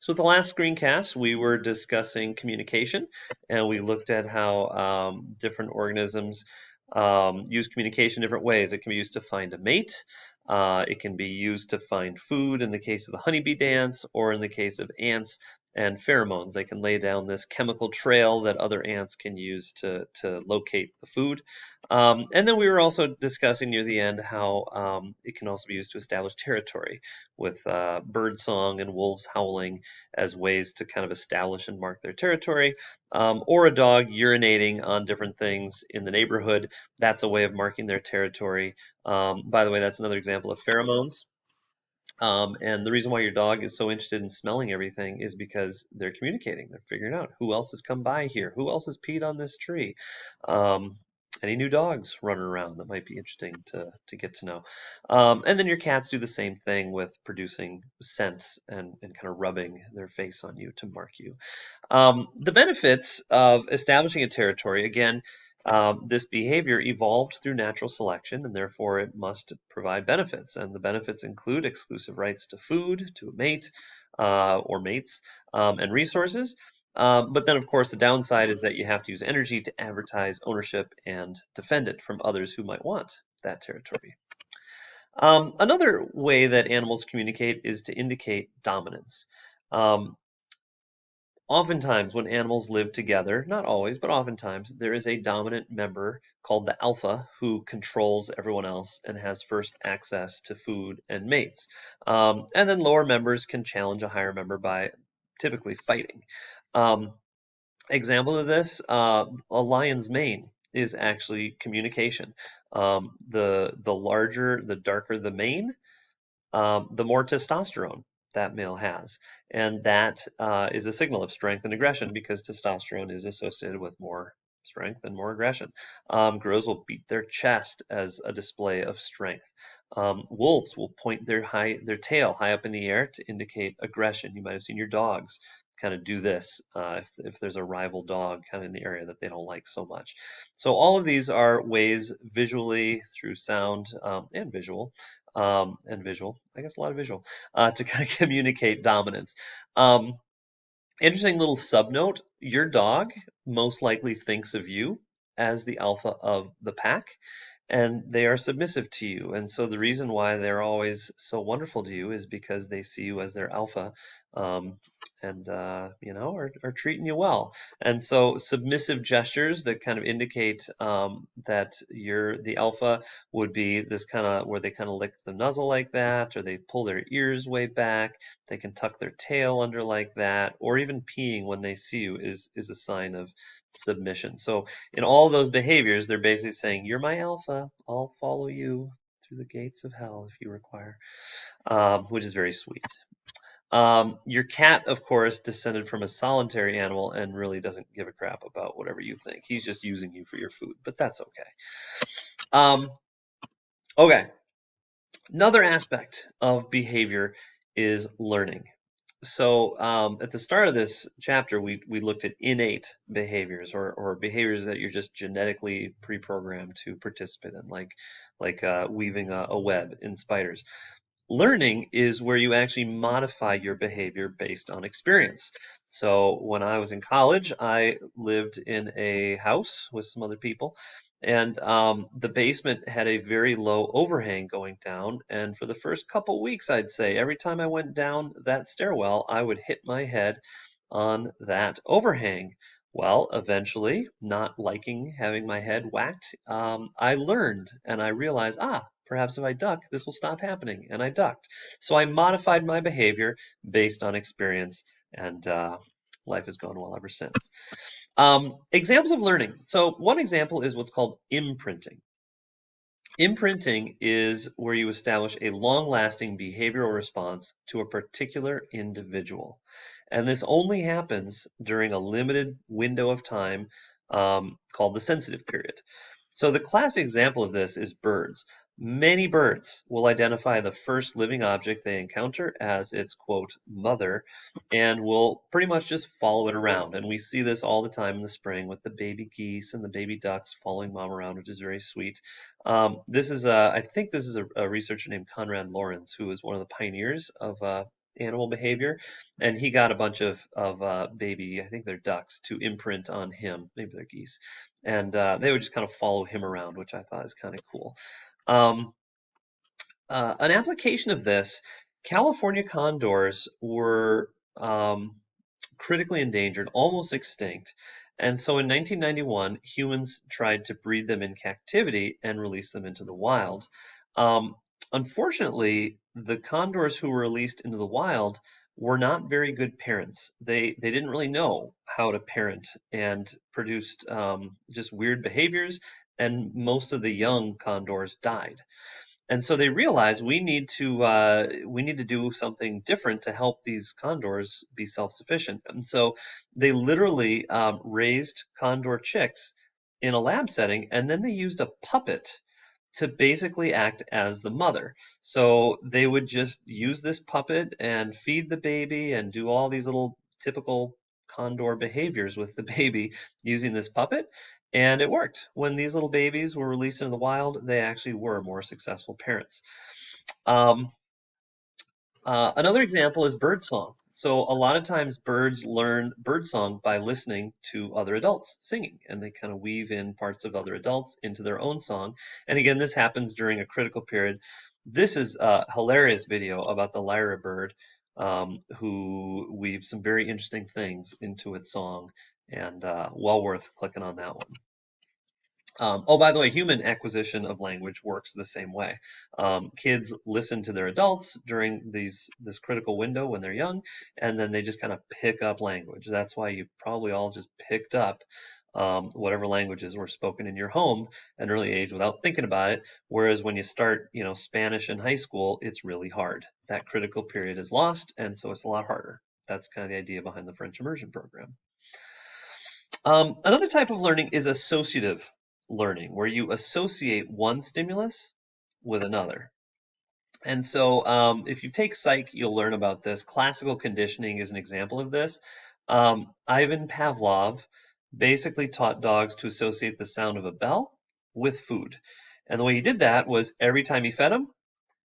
So, with the last screencast, we were discussing communication, and we looked at how different organisms use communication in different ways. It can be used to find a mate, it can be used to find food in the case of the honeybee dance, or in the case of ants and pheromones. They can lay down this chemical trail that other ants can use to locate the food. And then we were also discussing near the end how it can also be used to establish territory with birdsong and wolves howling as ways to kind of establish and mark their territory, or a dog urinating on different things in the neighborhood. That's a way of marking their territory. By the way, that's another example of pheromones. And the reason why your dog is so interested in smelling everything is because they're communicating. They're figuring out who else has come by here, who else has peed on this tree. Um, any new dogs running around that might be interesting to get to know. And then your cats do the same thing with producing scents and kind of rubbing their face on you to mark you. The benefits of establishing a territory, again, this behavior evolved through natural selection, and therefore it must provide benefits. And the benefits include exclusive rights to food, to a mate or mates, and resources. But then, of course, the downside is that you have to use energy to advertise ownership and defend it from others who might want that territory. Another way that animals communicate is to indicate dominance. Um, Oftentimes, when animals live together, not always, but oftentimes, there is a dominant member called the alpha who controls everyone else and has first access to food and mates. And then lower members can challenge a higher member by typically fighting. Um, Example of this, a lion's mane is actually communication. The larger, the darker the mane, the more testosterone that male has. And that is a signal of strength and aggression because testosterone is associated with more strength and more aggression. Girls will beat their chest as a display of strength. Wolves will point their tail high up in the air to indicate aggression. You might have seen your dogs kind of do this if there's a rival dog kind of in the area that they don't like so much. So all of these are ways visually through sound and visual, I guess a lot of visual, to kind of communicate dominance. Um, Interesting little subnote, your dog most likely thinks of you as the alpha of the pack, and they are submissive to you. And so the reason why they're always so wonderful to you is because they see you as their alpha, um, and are treating you well. And so submissive gestures that kind of indicate that you're the alpha would be this kind of where they kind of lick the nuzzle like that, or they pull their ears way back. They can tuck their tail under like that, or even peeing when they see you is a sign of submission. So in all those behaviors, they're basically saying, "You're my alpha. I'll follow you through the gates of hell if you require," which is very sweet. Your cat, of course, descended from a solitary animal and really doesn't give a crap about whatever you think. He's just using you for your food, but that's okay. Um, okay, another aspect of behavior is learning. So at the start of this chapter, we looked at innate behaviors or behaviors that you're just genetically pre-programmed to participate in, like weaving a web in spiders. Learning is where you actually modify your behavior based on experience. So when I was in college, I lived in a house with some other people, and the basement had a very low overhang going down. And for the first couple weeks, I'd say every time I went down that stairwell, I would hit my head on that overhang. Well, eventually, not liking having my head whacked, I learned and I realized, perhaps if I duck, this will stop happening. And I ducked. So I modified my behavior based on experience, and life has gone well ever since. Examples of learning. So one example is what's called imprinting. Imprinting is where you establish a long-lasting behavioral response to a particular individual. And this only happens during a limited window of time called the sensitive period. So the classic example of this is birds. Many birds will identify the first living object they encounter as its, quote, mother, and will pretty much just follow it around. And we see this all the time in the spring with the baby geese and the baby ducks following mom around, which is very sweet. I think this is a researcher named Conrad Lorenz, who was one of the pioneers of animal behavior, and he got a bunch of baby, I think they're ducks, to imprint on him, maybe they're geese, and they would just kind of follow him around, which I thought is kind of cool. Um, an application of this, California condors were critically endangered, almost extinct. And so in 1991, humans tried to breed them in captivity and release them into the wild. Um, Unfortunately, the condors who were released into the wild were not very good parents. They didn't really know how to parent and produced just weird behaviors, and most of the young condors died. And so they realized we need to do something different to help these condors be self-sufficient. And so they literally raised condor chicks in a lab setting, and then they used a puppet to basically act as the mother. So they would just use this puppet and feed the baby and do all these little typical condor behaviors with the baby using this puppet. And it worked. When these little babies were released into the wild, they actually were more successful parents. Um, Another example is birdsong. So a lot of times birds learn birdsong by listening to other adults singing, and they kind of weave in parts of other adults into their own song. And again, this happens during a critical period. This is a hilarious video about the lyra bird, who weaves some very interesting things into its song, and well worth clicking on that one. Oh, by the way, human acquisition of language works the same way. Kids listen to their adults during this critical window when they're young, and then they just kind of pick up language. That's why you probably all just picked up whatever languages were spoken in your home at an early age without thinking about it. Whereas when you start, Spanish in high school, it's really hard. That critical period is lost, and so it's a lot harder. That's kind of the idea behind the French immersion program. Another type of learning is associative learning, where you associate one stimulus with another. And so if you take psych, you'll learn about this. Classical conditioning is an example of this. Ivan Pavlov basically taught dogs to associate the sound of a bell with food. And the way he did that was every time he fed them,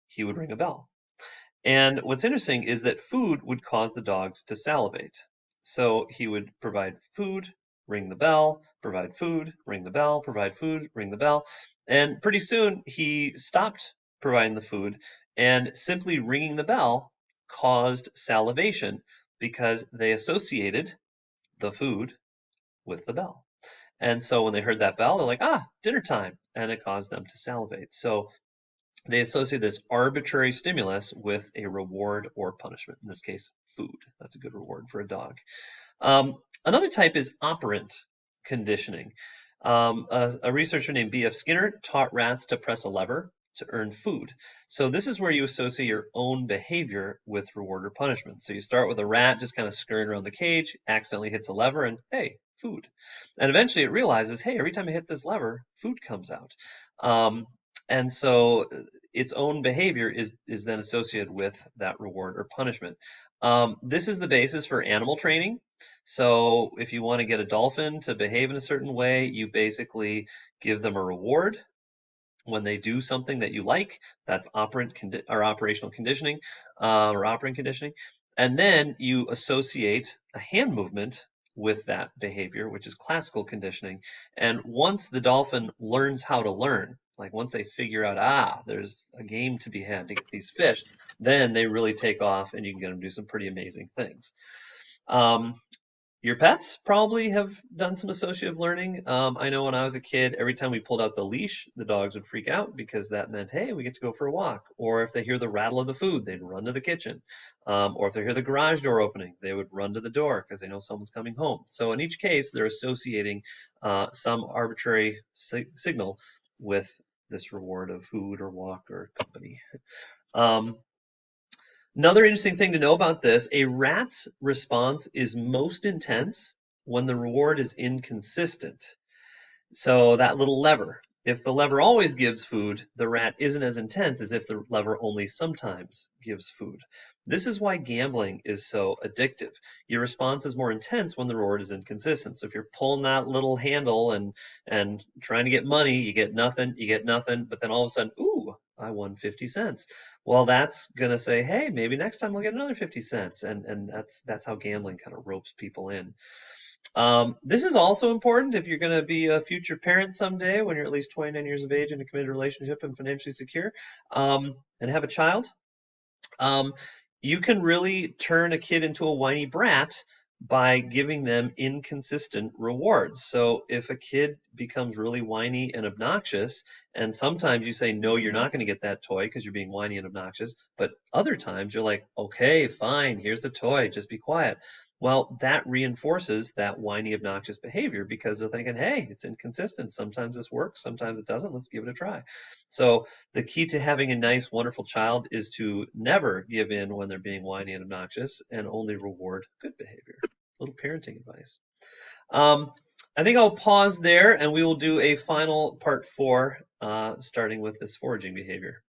he would ring a bell. And what's interesting is that food would cause the dogs to salivate. So he would provide food, ring the bell, provide food, ring the bell, provide food, ring the bell. And pretty soon he stopped providing the food, and simply ringing the bell caused salivation because they associated the food with the bell. And so when they heard that bell, they're like, dinner time. And it caused them to salivate. So they associate this arbitrary stimulus with a reward or punishment. In this case, food. That's a good reward for a dog. Another type is operant conditioning. A researcher named B.F. Skinner taught rats to press a lever to earn food. So this is where you associate your own behavior with reward or punishment. So you start with a rat just kind of scurrying around the cage, accidentally hits a lever, and hey, food. And eventually it realizes, hey, every time I hit this lever, food comes out. And so its own behavior is then associated with that reward or punishment. This is the basis for animal training. So if you want to get a dolphin to behave in a certain way, you basically give them a reward when they do something that you like. That's operational conditioning, or operant conditioning. And then you associate a hand movement with that behavior, which is classical conditioning. And once the dolphin learns how to learn, like once they figure out, there's a game to be had to get these fish, then they really take off and you can get them to do some pretty amazing things. Your pets probably have done some associative learning. I know when I was a kid, every time we pulled out the leash, the dogs would freak out because that meant, hey, we get to go for a walk. Or if they hear the rattle of the food, they'd run to the kitchen. Or if they hear the garage door opening, they would run to the door because they know someone's coming home. So in each case, they're associating some arbitrary signal with this reward of food or walk or company. Another interesting thing to know about this, a rat's response is most intense when the reward is inconsistent. So that little lever, if the lever always gives food, the rat isn't as intense as if the lever only sometimes gives food. This is why gambling is so addictive. Your response is more intense when the reward is inconsistent. So if you're pulling that little handle and trying to get money, you get nothing, but then all of a sudden, ooh, I won 50 cents. Well, that's going to say, hey, maybe next time we'll get another 50 cents. And that's how gambling kind of ropes people in. This is also important if you're going to be a future parent someday when you're at least 29 years of age in a committed relationship and financially secure, and have a child. Um, you can really turn a kid into a whiny brat by giving them inconsistent rewards. So if a kid becomes really whiny and obnoxious, and sometimes you say, no, you're not going to get that toy because you're being whiny and obnoxious, but other times you're like, okay, fine, here's the toy, just be quiet. Well, that reinforces that whiny, obnoxious behavior because they're thinking, hey, it's inconsistent. Sometimes this works, sometimes it doesn't. Let's give it a try. So the key to having a nice, wonderful child is to never give in when they're being whiny and obnoxious and only reward good behavior. Little parenting advice. Um, I think I'll pause there and we will do a final part 4, starting with this foraging behavior.